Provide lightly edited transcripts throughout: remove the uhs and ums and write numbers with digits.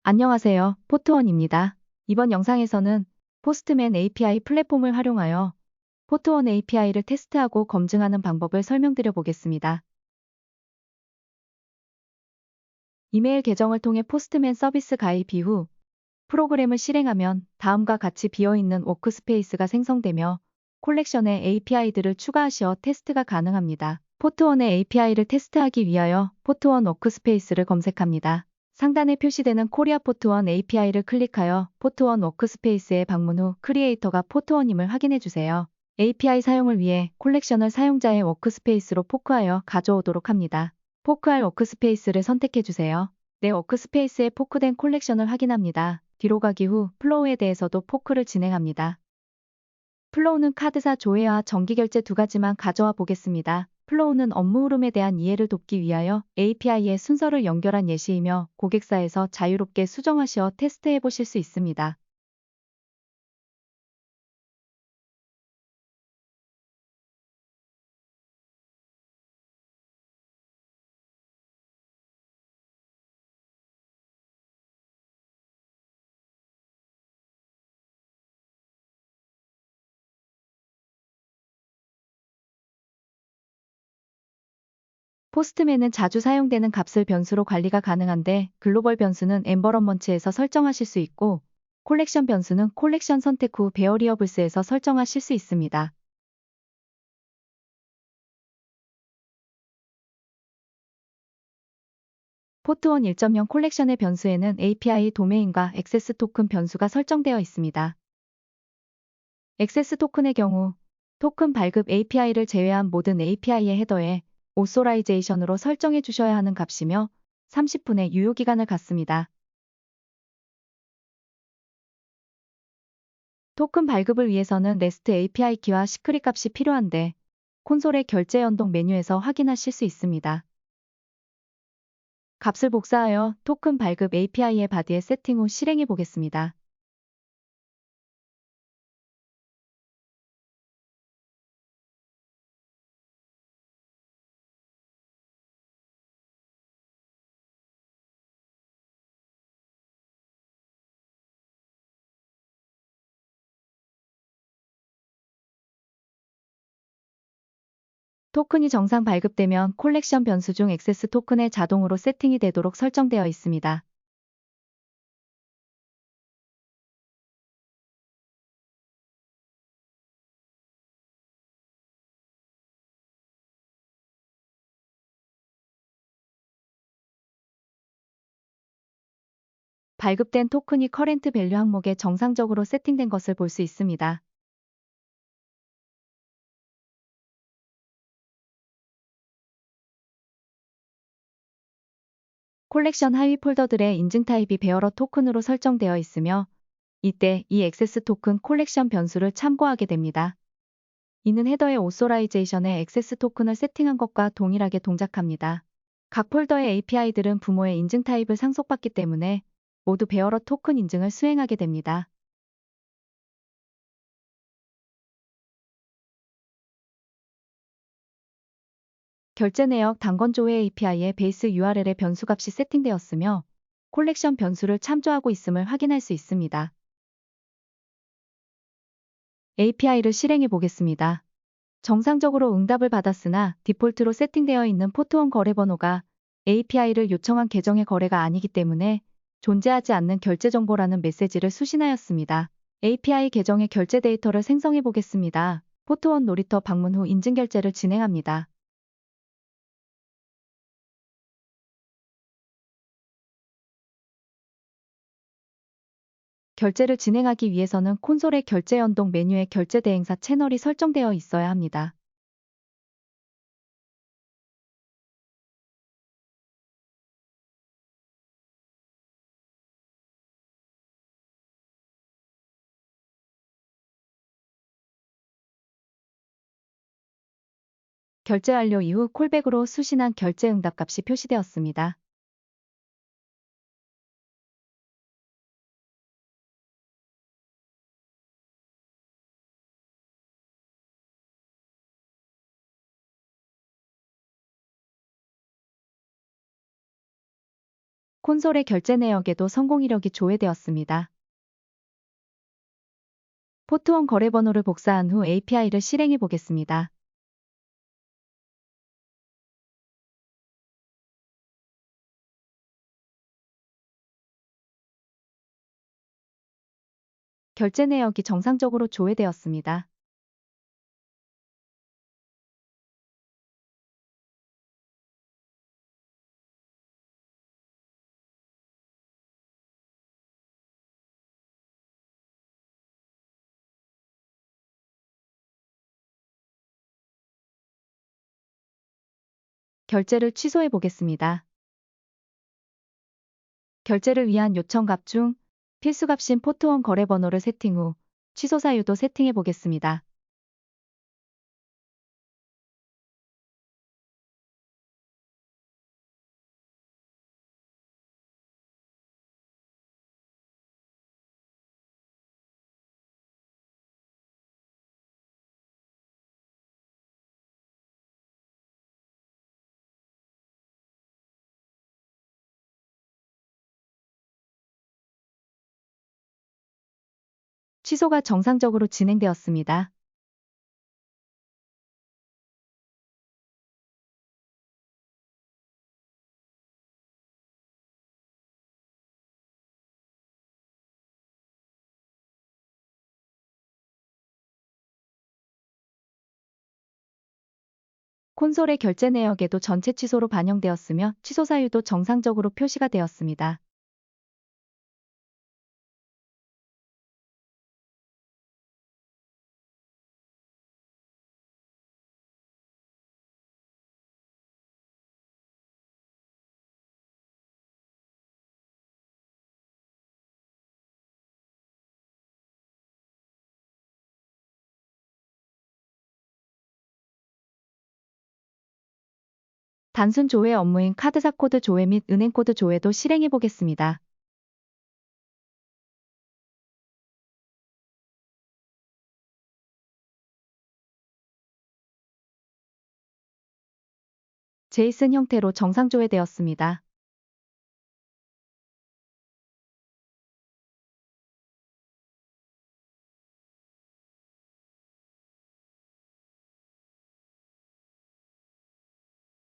안녕하세요. 포트원입니다. 이번 영상에서는 포스트맨 API 플랫폼을 활용하여 포트원 API를 테스트하고 검증하는 방법을 설명드려 보겠습니다. 이메일 계정을 통해 포스트맨 서비스 가입 이후 프로그램을 실행하면 다음과 같이 비어있는 워크스페이스가 생성되며 콜렉션에 API들을 추가하시어 테스트가 가능합니다. 포트원의 API를 테스트하기 위하여 포트원 워크스페이스를 검색합니다. 상단에 표시되는 코리아 포트원 API를 클릭하여 포트원 워크스페이스에 방문 후 크리에이터가 포트원임을 확인해 주세요. API 사용을 위해 콜렉션을 사용자의 워크스페이스로 포크하여 가져오도록 합니다. 포크할 워크스페이스를 선택해 주세요. 내 워크스페이스에 포크된 콜렉션을 확인합니다. 뒤로 가기 후 플로우에 대해서도 포크를 진행합니다. 플로우는 카드사 조회와 정기결제 두 가지만 가져와 보겠습니다. 플로우는 업무 흐름에 대한 이해를 돕기 위하여 API의 순서를 연결한 예시이며 고객사에서 자유롭게 수정하시어 테스트해 보실 수 있습니다. 포스트맨은 자주 사용되는 값을 변수로 관리가 가능한데 글로벌 변수는 엠버런먼트에서 설정하실 수 있고 콜렉션 변수는 콜렉션 선택 후 베어리어블스에서 설정하실 수 있습니다. 포트원 1.0 콜렉션의 변수에는 API 도메인과 액세스 토큰 변수가 설정되어 있습니다. 액세스 토큰의 경우 토큰 발급 API를 제외한 모든 API의 헤더에 오소라이제이션으로 설정해 주셔야 하는 값이며 30분의 유효기간을 갖습니다. 토큰 발급을 위해서는 REST API 키와 시크릿 값이 필요한데 콘솔의 결제 연동 메뉴에서 확인하실 수 있습니다. 값을 복사하여 토큰 발급 API의 바디에 세팅 후 실행해 보겠습니다. 토큰이 정상 발급되면 콜렉션 변수 중 액세스 토큰에 자동으로 세팅이 되도록 설정되어 있습니다. 발급된 토큰이 커렌트 밸류 항목에 정상적으로 세팅된 것을 볼 수 있습니다. 콜렉션 하위 폴더들의 인증 타입이 베어러 토큰으로 설정되어 있으며 이때 이 액세스 토큰 콜렉션 변수를 참고하게 됩니다. 이는 헤더의 오소라이제이션에 액세스 토큰을 세팅한 것과 동일하게 동작합니다. 각 폴더의 API들은 부모의 인증 타입을 상속받기 때문에 모두 베어러 토큰 인증을 수행하게 됩니다. 결제 내역 단건 조회 API의 베이스 URL의 변수값이 세팅되었으며 콜렉션 변수를 참조하고 있음을 확인할 수 있습니다. API를 실행해 보겠습니다. 정상적으로 응답을 받았으나 디폴트로 세팅되어 있는 포트원 거래번호가 API를 요청한 계정의 거래가 아니기 때문에 존재하지 않는 결제 정보라는 메시지를 수신하였습니다. API 계정의 결제 데이터를 생성해 보겠습니다. 포트원 놀이터 방문 후 인증 결제를 진행합니다. 결제를 진행하기 위해서는 콘솔의 결제 연동 메뉴에 결제 대행사 채널이 설정되어 있어야 합니다. 결제 완료 이후 콜백으로 수신한 결제 응답값이 표시되었습니다. 콘솔의 결제 내역에도 성공 이력이 조회되었습니다. 포트원 거래번호를 복사한 후 API를 실행해 보겠습니다. 결제 내역이 정상적으로 조회되었습니다. 결제를 취소해 보겠습니다. 결제를 위한 요청값 중 필수값인 포트원 거래번호를 세팅 후 취소 사유도 세팅해 보겠습니다. 취소가 정상적으로 진행되었습니다. 콘솔의 결제 내역에도 전체 취소로 반영되었으며 취소 사유도 정상적으로 표시가 되었습니다. 단순 조회 업무인 카드사 코드 조회 및 은행 코드 조회도 실행해 보겠습니다. 제이슨 형태로 정상 조회되었습니다.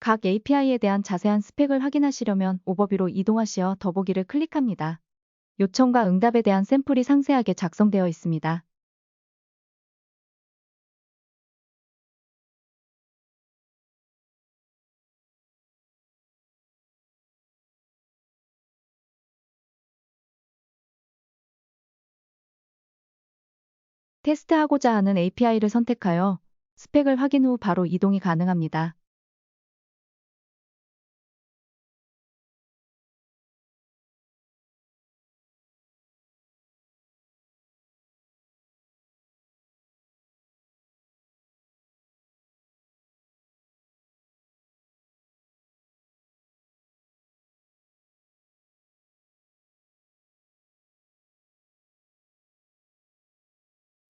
각 API에 대한 자세한 스펙을 확인하시려면 오버뷰로 이동하시어 더보기를 클릭합니다. 요청과 응답에 대한 샘플이 상세하게 작성되어 있습니다. 테스트하고자 하는 API를 선택하여 스펙을 확인 후 바로 이동이 가능합니다.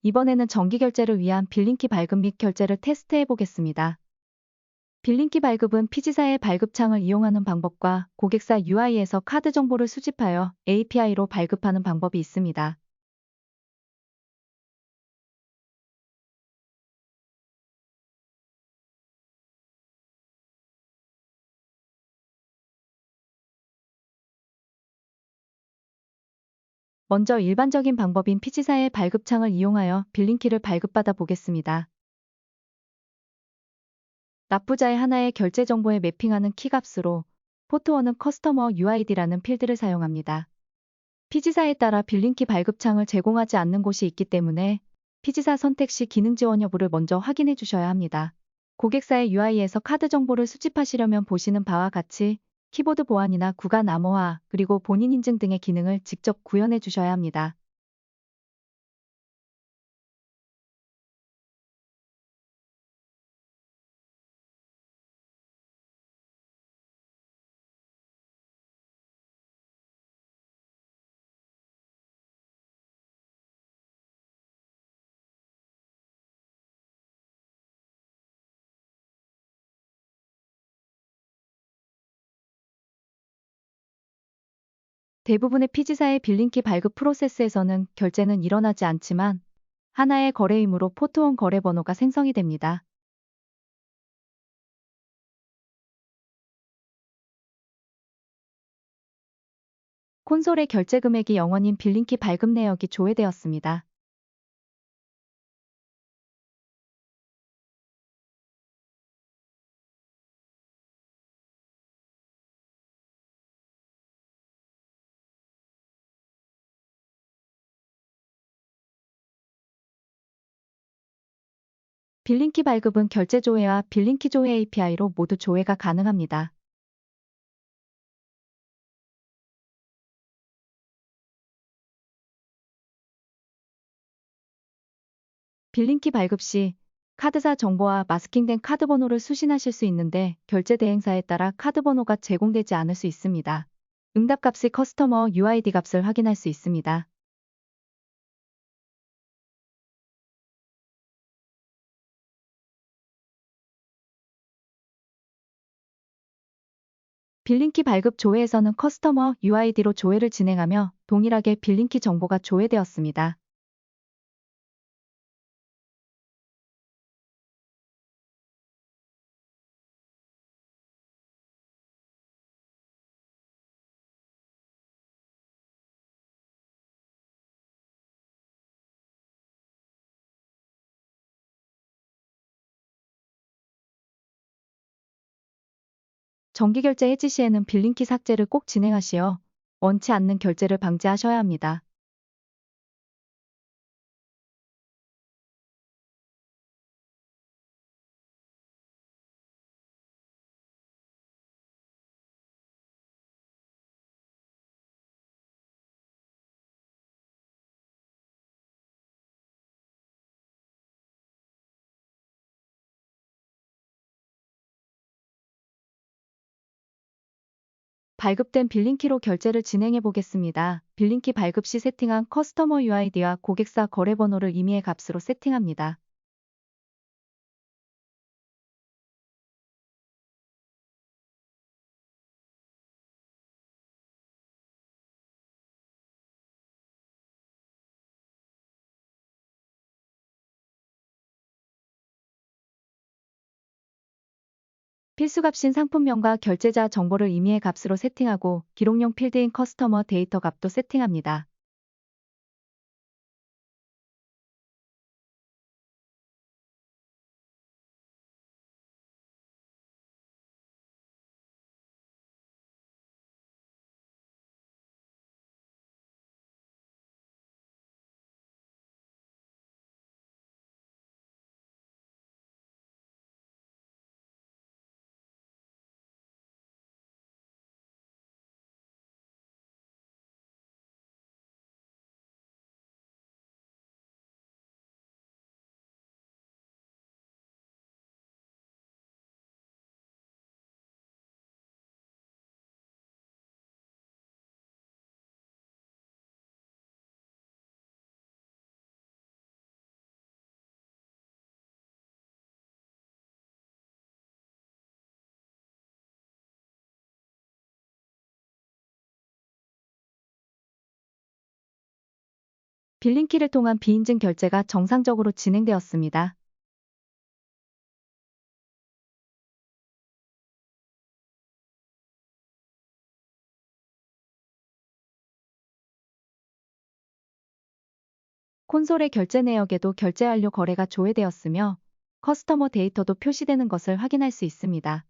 이번에는 정기 결제를 위한 빌링키 발급 및 결제를 테스트해 보겠습니다. 빌링키 발급은 피지사의 발급창을 이용하는 방법과 고객사 UI에서 카드 정보를 수집하여 API로 발급하는 방법이 있습니다. 먼저 일반적인 방법인 피지사의 발급창을 이용하여 빌링키를 발급받아 보겠습니다. 납부자의 하나의 결제 정보에 매핑하는 키값으로 포트원은 커스터머 UID라는 필드를 사용합니다. 피지사에 따라 빌링키 발급창을 제공하지 않는 곳이 있기 때문에 피지사 선택 시 기능 지원 여부를 먼저 확인해 주셔야 합니다. 고객사의 UI에서 카드 정보를 수집하시려면 보시는 바와 같이 키보드 보안이나 구간 암호화, 그리고 본인 인증 등의 기능을 직접 구현해 주셔야 합니다. 대부분의 피지사의 빌링키 발급 프로세스에서는 결제는 일어나지 않지만 하나의 거래이므로 포트원 거래번호가 생성이 됩니다. 콘솔의 결제 금액이 0원인 빌링키 발급 내역이 조회되었습니다. 빌링키 발급은 결제 조회와 빌링키 조회 API로 모두 조회가 가능합니다. 빌링키 발급 시 카드사 정보와 마스킹된 카드 번호를 수신하실 수 있는데 결제 대행사에 따라 카드 번호가 제공되지 않을 수 있습니다. 응답 값의 커스터머 UID 값을 확인할 수 있습니다. 빌링키 발급 조회에서는 커스터머 UID로 조회를 진행하며 동일하게 빌링키 정보가 조회되었습니다. 정기결제 해지 시에는 빌링키 삭제를 꼭 진행하시어 원치 않는 결제를 방지하셔야 합니다. 발급된 빌링키로 결제를 진행해 보겠습니다. 빌링키 발급 시 세팅한 커스터머 UID와 고객사 거래번호를 임의의 값으로 세팅합니다. 필수값인 상품명과 결제자 정보를 임의의 값으로 세팅하고 기록용 필드인 커스터머 데이터 값도 세팅합니다. 빌링키를 통한 비인증 결제가 정상적으로 진행되었습니다. 콘솔의 결제 내역에도 결제 완료 거래가 조회되었으며 커스터머 데이터도 표시되는 것을 확인할 수 있습니다.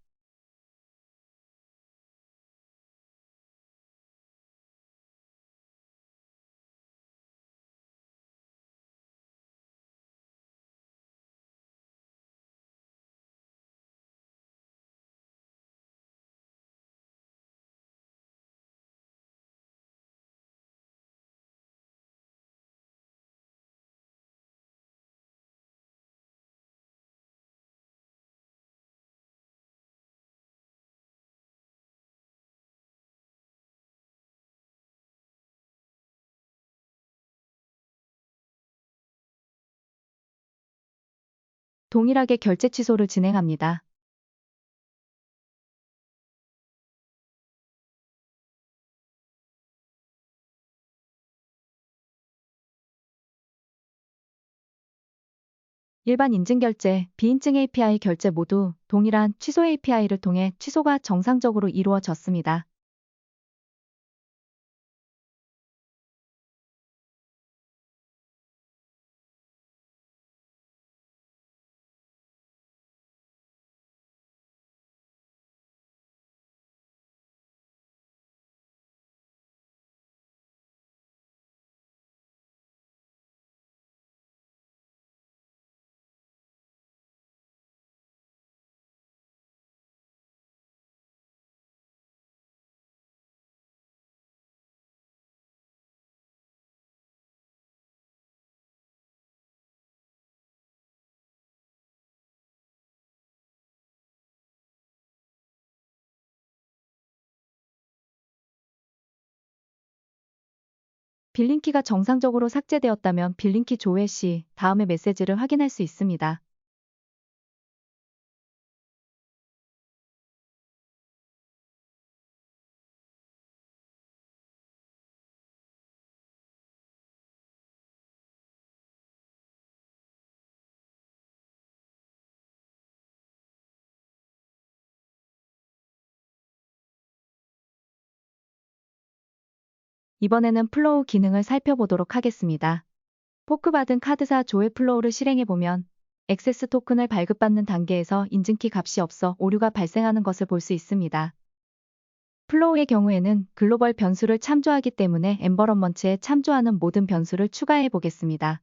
동일하게 결제 취소를 진행합니다. 일반 인증결제, 비인증 API 결제 모두 동일한 취소 API를 통해 취소가 정상적으로 이루어졌습니다. 빌링키가 정상적으로 삭제되었다면 빌링키 조회 시 다음의 메시지를 확인할 수 있습니다. 이번에는 플로우 기능을 살펴보도록 하겠습니다. 포크받은 카드사 조회 플로우를 실행해보면 액세스 토큰을 발급받는 단계에서 인증키 값이 없어 오류가 발생하는 것을 볼 수 있습니다. 플로우의 경우에는 글로벌 변수를 참조하기 때문에 엠버런먼트에 참조하는 모든 변수를 추가해 보겠습니다.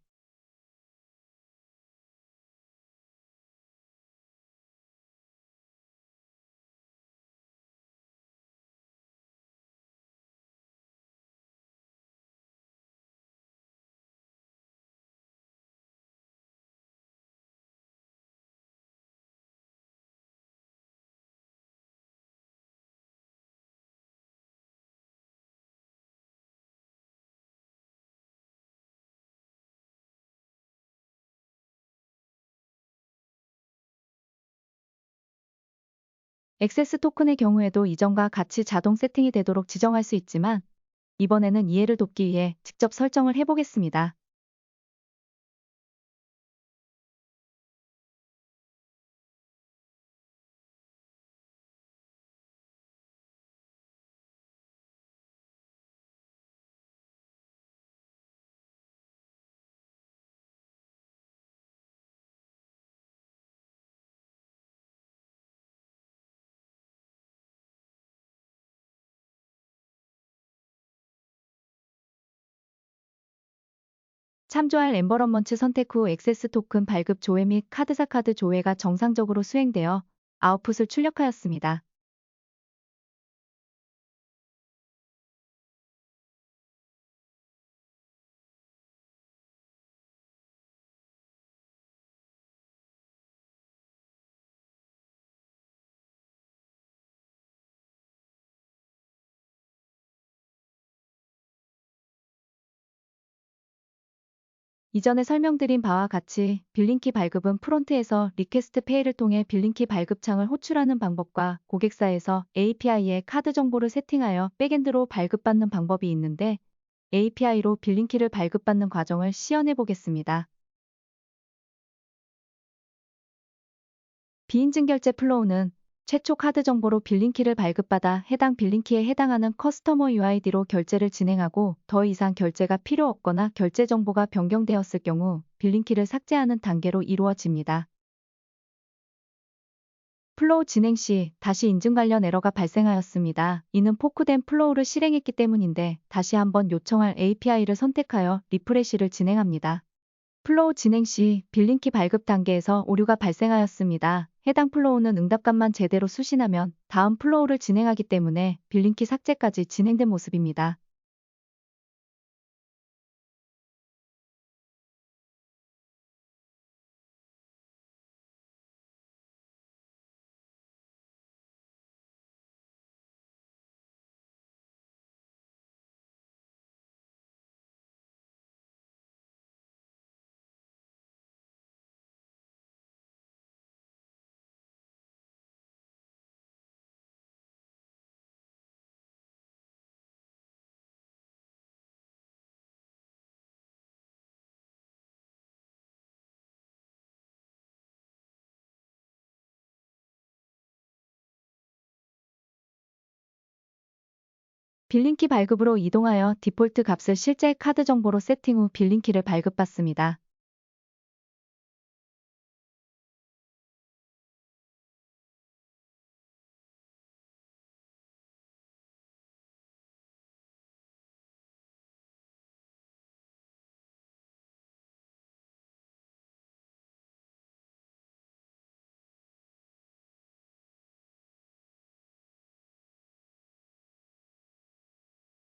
액세스 토큰의 경우에도 이전과 같이 자동 세팅이 되도록 지정할 수 있지만 이번에는 이해를 돕기 위해 직접 설정을 해보겠습니다. 참조할 엠버런먼트 선택 후 액세스 토큰 발급 조회 및 카드사 카드 조회가 정상적으로 수행되어 아웃풋을 출력하였습니다. 이전에 설명드린 바와 같이 빌링키 발급은 프론트에서 리퀘스트 페이를 통해 빌링키 발급 창을 호출하는 방법과 고객사에서 API에 카드 정보를 세팅하여 백엔드로 발급받는 방법이 있는데 API로 빌링키를 발급받는 과정을 시연해 보겠습니다. 비인증 결제 플로우는 최초 카드 정보로 빌링키를 발급받아 해당 빌링키에 해당하는 커스터머 UID로 결제를 진행하고 더 이상 결제가 필요 없거나 결제 정보가 변경되었을 경우 빌링키를 삭제하는 단계로 이루어집니다. 플로우 진행 시 다시 인증 관련 에러가 발생하였습니다. 이는 포크된 플로우를 실행했기 때문인데 다시 한번 요청할 API를 선택하여 리프레시를 진행합니다. 플로우 진행 시 빌링키 발급 단계에서 오류가 발생하였습니다. 해당 플로우는 응답값만 제대로 수신하면 다음 플로우를 진행하기 때문에 빌링키 삭제까지 진행된 모습입니다. 빌링키 발급으로 이동하여 디폴트 값을 실제 카드 정보로 세팅 후 빌링키를 발급받습니다.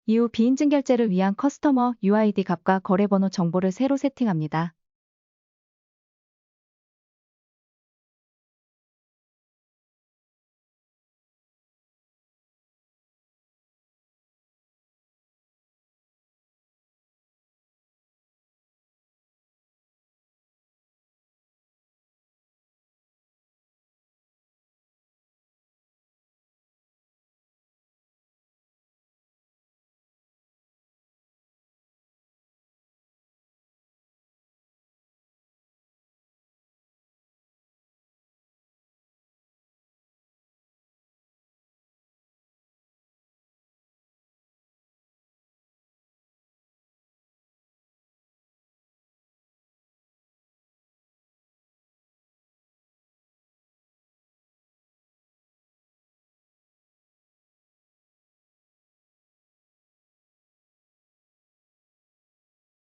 이후 비인증 결제를 위한 커스터머 UID 값과 거래번호 정보를 새로 세팅합니다.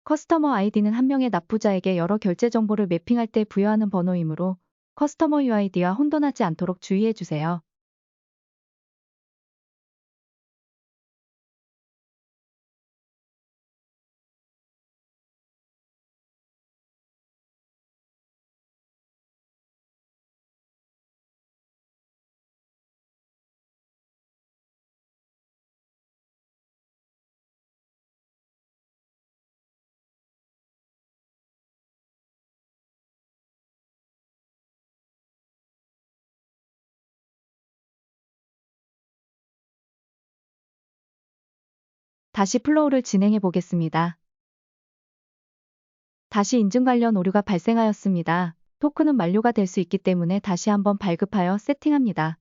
커스터머 아이디는 한 명의 납부자에게 여러 결제 정보를 매핑할 때 부여하는 번호이므로 커스터머 UID와 혼돈하지 않도록 주의해 주세요. 다시 플로우를 진행해 보겠습니다. 다시 인증 관련 오류가 발생하였습니다. 토큰은 만료가 될 수 있기 때문에 다시 한번 발급하여 세팅합니다.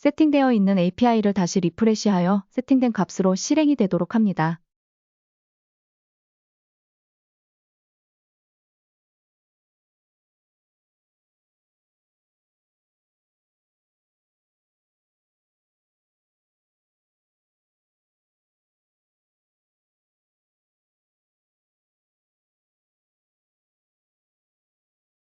세팅되어 있는 API를 다시 리프레시하여 세팅된 값으로 실행이 되도록 합니다.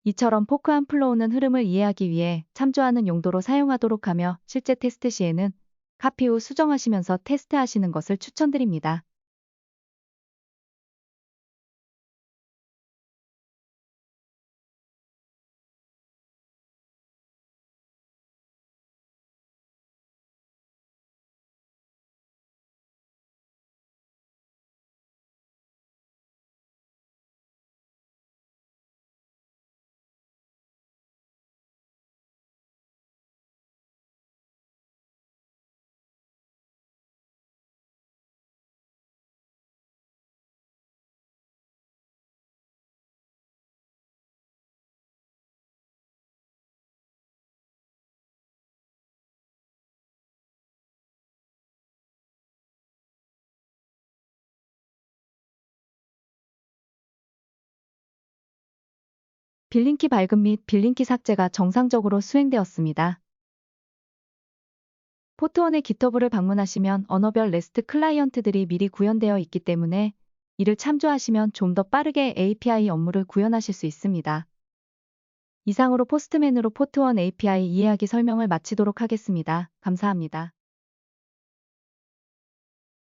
이처럼 포크한 플로우는 흐름을 이해하기 위해 참조하는 용도로 사용하도록 하며 실제 테스트 시에는 카피 후 수정하시면서 테스트하시는 것을 추천드립니다. 빌링키 발급 및 빌링키 삭제가 정상적으로 수행되었습니다. 포트원의 깃허브를 방문하시면 언어별 레스트 클라이언트들이 미리 구현되어 있기 때문에 이를 참조하시면 좀 더 빠르게 API 업무를 구현하실 수 있습니다. 이상으로 포스트맨으로 포트원 API 이해하기 설명을 마치도록 하겠습니다. 감사합니다.